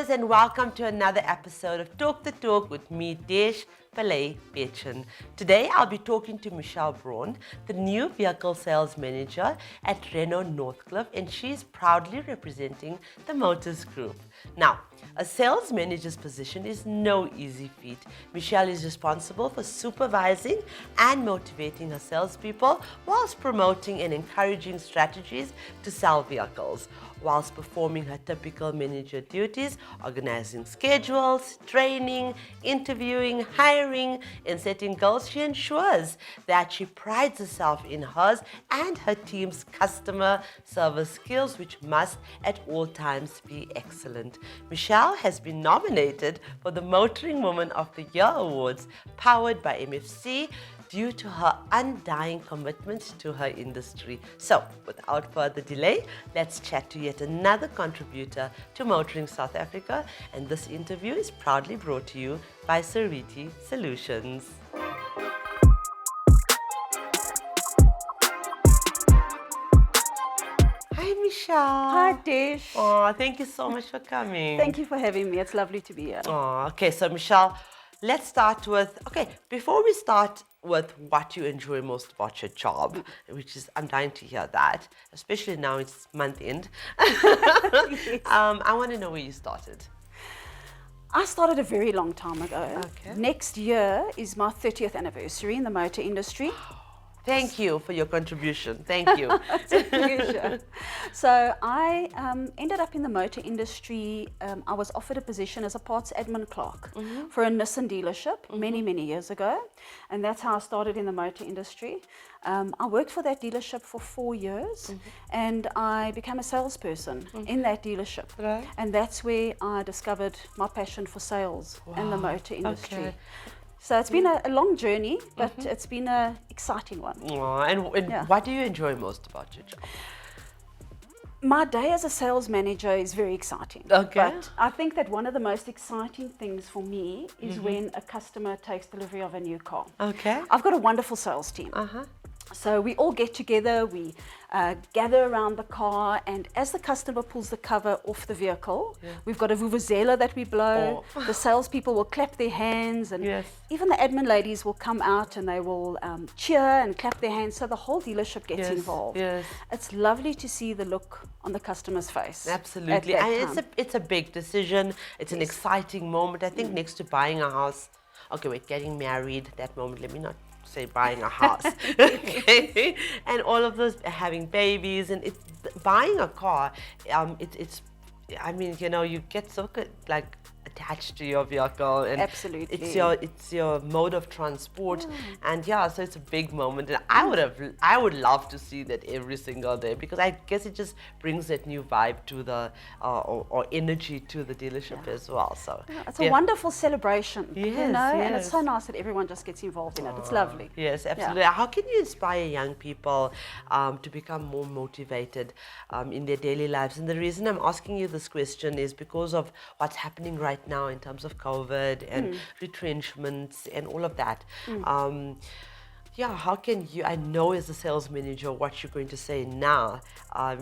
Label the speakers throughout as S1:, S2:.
S1: viewers, and welcome to another episode of Talk the Torque with me, Desh Bechin. Today I'll be talking to Michelle Braun, the new vehicle sales manager at Renault Northcliff, and she's proudly representing the Motors Group. Now, a sales manager's position is no easy feat. Michelle is responsible for supervising and motivating her salespeople whilst promoting and encouraging strategies to sell vehicles, whilst performing her typical manager duties, organizing schedules, training, interviewing, hiring, and setting goals. She ensures that she prides herself in hers and her team's customer service skills, which must at all times be excellent. Michelle has been nominated for the Motoring Woman of the Year Awards, powered by MFC, due to her undying commitment to her industry. So, without further delay, let's chat to yet another contributor to Motoring South Africa, and this interview is proudly brought to you by Sariti Solutions. Hi, Michelle.
S2: Hi, Desh.
S1: Oh, thank you so much for coming.
S2: Thank you for having me. It's lovely to be here.
S1: Oh, okay, so Michelle, let's start with, before we start with what you enjoy most about your job, which is, I'm dying to hear that, especially now it's month end.
S2: Yes.
S1: I want to know where you started.
S2: I started a very long time ago.
S1: Okay.
S2: Next year is my 30th anniversary in the motor industry.
S1: Thank you for your contribution. Thank you.
S2: It's a pleasure. So I ended up in the motor industry. I was offered a position as a parts admin clerk for a Nissan dealership many years ago. And that's how I started in the motor industry. I worked for that dealership for 4 years and I became a salesperson in that dealership.
S1: Right.
S2: And that's where I discovered my passion for sales and the motor industry.
S1: Okay.
S2: So it's been a long journey, but it's been an exciting one.
S1: Oh, and what do you enjoy most about your job?
S2: My day as a sales manager is very exciting.
S1: Okay.
S2: But I think that one of the most exciting things for me is when a customer takes delivery of a new car.
S1: Okay.
S2: I've got a wonderful sales team. So we all get together, we gather around the car, and as the customer pulls the cover off the vehicle, we've got a vuvuzela that we blow. The salespeople will clap their hands, and even the admin ladies will come out and they will cheer and clap their hands, so the whole dealership gets involved. It's lovely to see the look on the customer's face.
S1: Absolutely. And it's a big decision. It's an exciting moment. I think next to buying a house, getting married, that moment, let me not say buying a house. Okay. And all of those, having babies, and buying a car, I mean, you know, you get so good, like, attached to your vehicle, and
S2: absolutely
S1: it's your mode of transport, and so it's a big moment, and I would love to see that every single day, because I guess it just brings that new vibe to the or energy to the dealership as well. So
S2: it's a wonderful celebration, you know, and it's so nice that everyone just gets involved in it. It's lovely.
S1: Yes, absolutely. How can you inspire young people to become more motivated in their daily lives? And the reason I'm asking you this question is because of what's happening right now in terms of COVID and retrenchments and all of that. How can you, I know as a sales manager what you're going to say now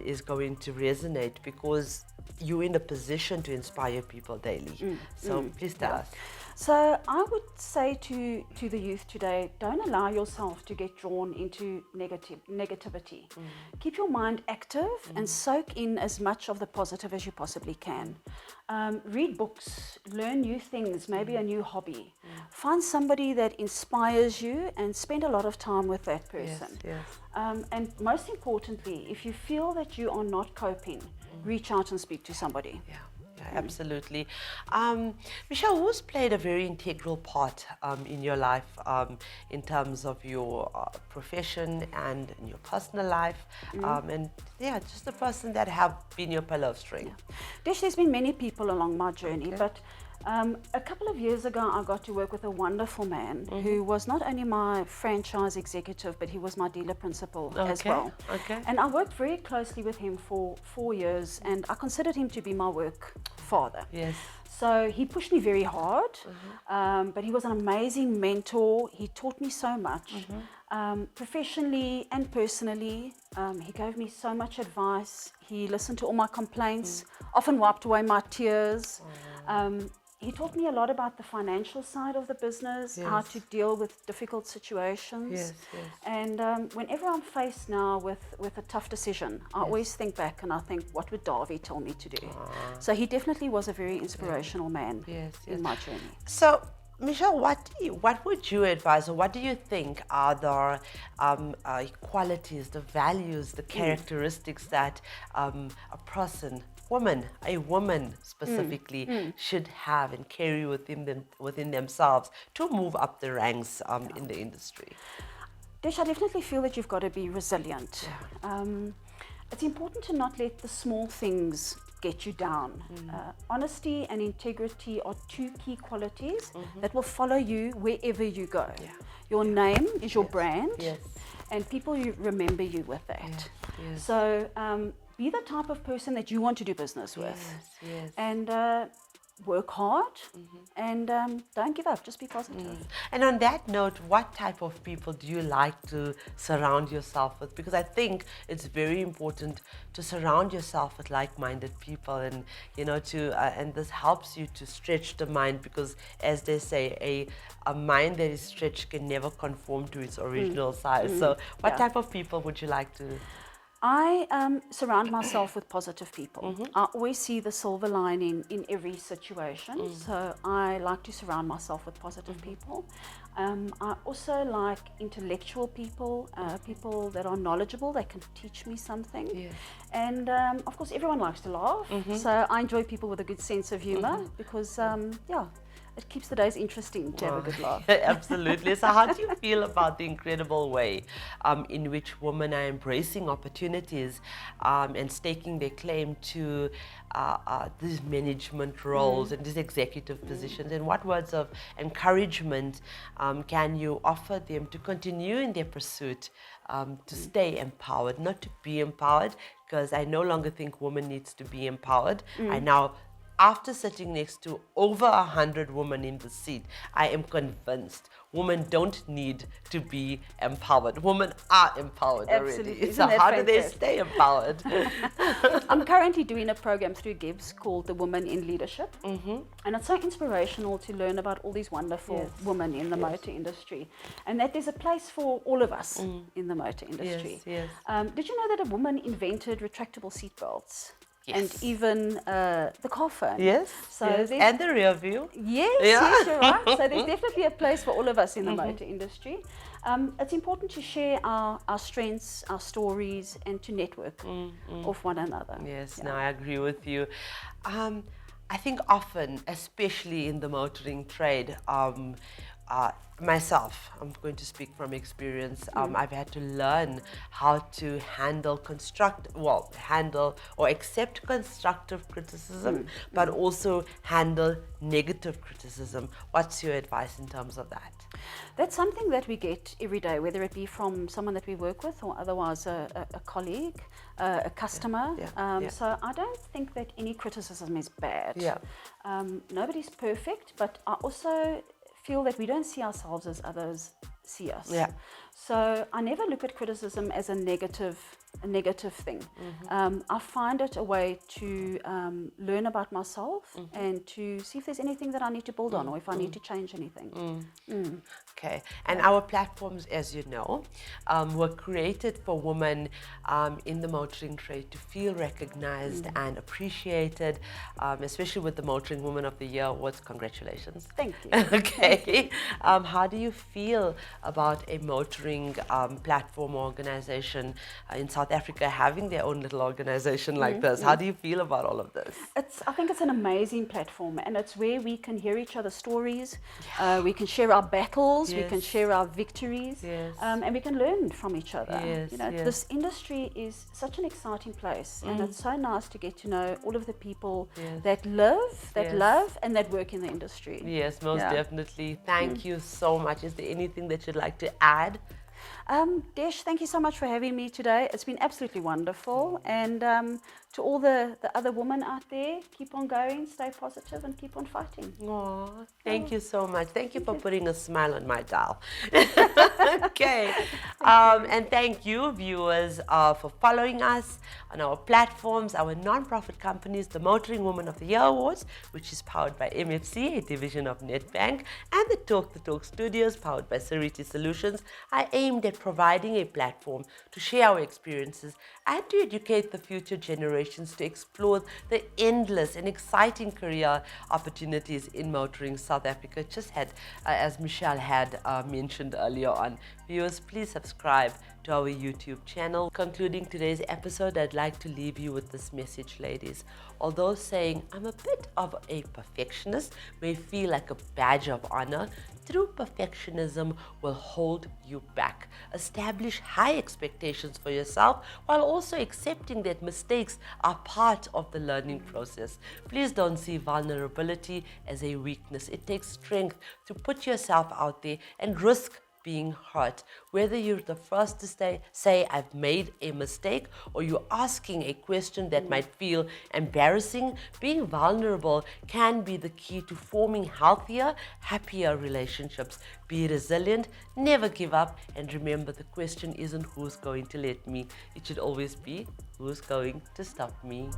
S1: is going to resonate, because you're in a position to inspire people daily. So please tell us.
S2: So I would say to the youth today, don't allow yourself to get drawn into negativity. Keep your mind active and soak in as much of the positive as you possibly can. Read books, learn new things, maybe a new hobby. Find somebody that inspires you and spend a lot of time with that person. And most importantly, if you feel that you are not coping, reach out and speak to somebody.
S1: Absolutely. Michelle, who's played a very integral part in your life in terms of your profession and in your personal life, and just the person that have been your pillar of strength?
S2: Desh, there's been many people along my journey, but a couple of years ago I got to work with a wonderful man who was not only my franchise executive, but he was my dealer principal as well. And I worked very closely with him for 4 years, and I considered him to be my work father. So he pushed me very hard, but he was an amazing mentor. He taught me so much, professionally and personally. He gave me so much advice. He listened to all my complaints, often wiped away my tears. He taught me a lot about the financial side of the business, how to deal with difficult situations.
S1: Yes, yes.
S2: And whenever I'm faced now with a tough decision, I always think back and I think, what would Davy tell me to do? So he definitely was a very inspirational man in my journey.
S1: So, Michelle, what would you advise, or what do you think are the qualities, the values, the characteristics that a woman specifically, should have and carry within themselves to move up the ranks in the industry?
S2: Desh, I definitely feel that you've got to be resilient. It's important to not let the small things get you down. Honesty and integrity are two key qualities that will follow you wherever you go. Your name is your brand, and people remember you with that. So be the type of person that you want to do business with, and work hard, and don't give up, just be positive.
S1: And on that note, what type of people do you like to surround yourself with? Because I think it's very important to surround yourself with like-minded people, and and this helps you to stretch the mind, because as they say, a mind that is stretched can never conform to its original size. So what type of people would you like to?
S2: I surround myself with positive people. I always see the silver lining in every situation, so I like to surround myself with positive people. I also like intellectual people, people that are knowledgeable, that can teach me something. And of course, everyone likes to laugh, so I enjoy people with a good sense of humor, because it keeps the days interesting to have a good laugh.
S1: Absolutely. So how do you feel about the incredible way in which women are embracing opportunities and staking their claim to these management roles and these executive positions? And what words of encouragement can you offer them to continue in their pursuit to stay empowered, not to be empowered? Because I no longer think women needs to be empowered. I now, after sitting next to over 100 women in the seat, I am convinced women don't need to be empowered. Women are empowered already. So how do they stay empowered?
S2: I'm currently doing a program through Gibbs called The Woman in Leadership. And it's so inspirational to learn about all these wonderful women in the motor industry, and that there's a place for all of us in the motor industry. Did you know that a woman invented retractable seatbelts? And even the car phone. So
S1: and the rear view.
S2: Yes, you're right. So there's definitely a place for all of us in the motor industry. It's important to share our strengths, our stories, and to network off one another.
S1: No, I agree with you. I think often, especially in the motoring trade, myself, I'm going to speak from experience, I've had to learn how to handle or accept constructive criticism, but also handle negative criticism. What's your advice in terms of that?
S2: That's something that we get every day, whether it be from someone that we work with or otherwise a colleague, a customer. So I don't think that any criticism is bad. Nobody's perfect, but I also feel that we don't see ourselves as others see us. So I never look at criticism as a negative thing. I find it a way to learn about myself and to see if there's anything that I need to build on, or if I need to change anything.
S1: Okay, and our platforms, as you know, were created for women in the motoring trade to feel recognized and appreciated, especially with the Motoring Woman of the Year awards. Congratulations.
S2: Thank you.
S1: Okay, how do you feel about a motoring platform or organization in South Africa having their own little organization like this? How do you feel about all of this?
S2: I think it's an amazing platform, and it's where we can hear each other's stories, we can share our battles, we can share our victories, and we can learn from each other. This industry is such an exciting place, and it's so nice to get to know all of the people that live, that love, and that work in the industry.
S1: Yes, most definitely. Thank you so much. Is there anything that you'd like to add?
S2: Desh, thank you so much for having me today. It's been absolutely wonderful. And to all the other women out there, keep on going, stay positive, and keep on fighting.
S1: Oh, thank you so much. Thank you for putting a smile on my dial. Okay. And thank you, viewers, for following us on our platforms, our non-profit companies, the Motoring Woman of the Year Awards, which is powered by MFC, a division of Nedbank, and the Talk the Talk Studios, powered by Sariti Solutions, are aimed at providing a platform to share our experiences and to educate the future generations to explore the endless and exciting career opportunities in motoring. South Africa just had, as Michelle had mentioned earlier on. Viewers, please subscribe to our YouTube channel. Concluding today's episode, I'd like to leave you with this message, ladies. Although saying I'm a bit of a perfectionist may feel like a badge of honor, true perfectionism will hold you back. Establish high expectations for yourself while also accepting that mistakes are part of the learning process. Please don't see vulnerability as a weakness. It takes strength to put yourself out there and risk being hurt. Whether you're the first to say I've made a mistake, or you're asking a question that might feel embarrassing, being vulnerable can be the key to forming healthier, happier relationships. Be resilient, never give up, and remember, the question isn't who's going to let me. It should always be who's going to stop me.